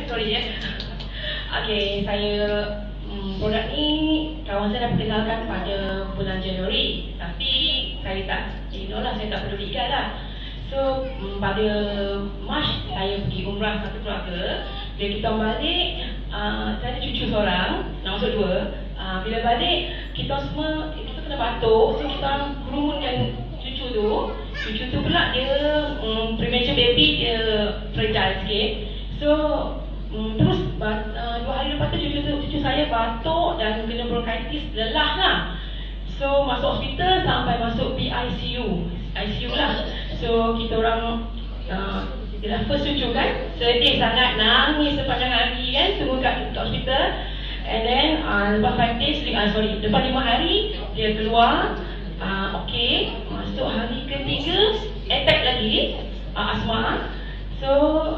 sorry ya. Okey, saya produk ni kawan saya dah perkenalkan pada bulan Januari, tapi saya tak, saya tak pedulikan lah. So pada Mac saya pergi umrah satu keluarga. Bila kita balik, saya ada cucu seorang, nak masuk dua. Bila balik, kita kena batuk. So kita kerumunkan cucu tu. Cucu tu pula dia premature baby, dia fragile sikit. So terus 2 hari lepas tu cucu saya batuk dan kena bronchitis, lelah lah. So masuk hospital sampai masuk ICU lah. So kita orang dia first cucu kan, sedih sangat, nangis sepanjang hari kan, tunggu kat hospital. And then lepas 5 days, lepas 5 hari dia keluar. Okey, masuk hari ketiga attack lagi, asma. So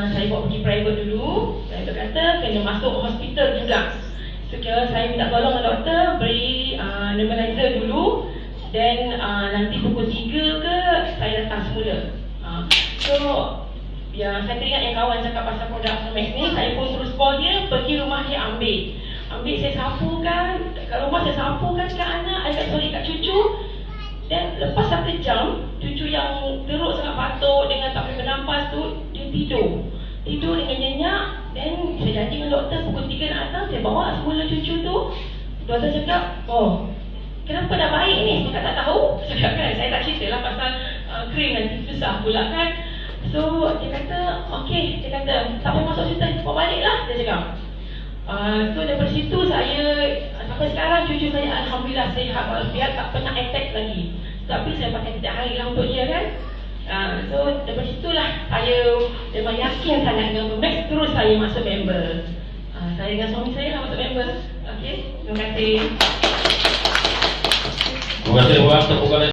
saya bawa pergi private dulu. Saya kata kena masuk hospital juga. So saya minta tolong doktor beri nebulizer dulu. Then nanti pukul 3 ke saya datang semula. So ya, saya teringat yang kawan cakap pasal produk Max ni. Saya pun terus call dia, pergi rumah dia ambil. Saya sapukan, kat rumah saya sapukan kat anak, kat cucu. Dan lepas 1 jam, cucu yang teruk sangat batuk dengan tak boleh bernampas tu, dia tidur dengan nyenyak. Dan saya janji dengan doktor pukul 3 nak datang, saya bawa semula cucu tu. Doktor cakap, oh, kenapa dah baik ni? Saya tak tahu. Cakap kan, saya tak cerita lah pasal krim nanti susah pula kan. So dia kata, okey, dia kata tak payah masuk hospital, bawa balik lah, dia cakap. So daripada situ saya sampai sekarang cucu saya alhamdulillah sihat walafiat, tak pernah attack lagi. Tapi saya pakai setiap hari lah untuk dia kan. So daripada situlah saya memang yakin sangat dengan Max, terus saya masuk member. Saya dengan suami saya lah masuk member. Okey, terima kasih. Terima kasih.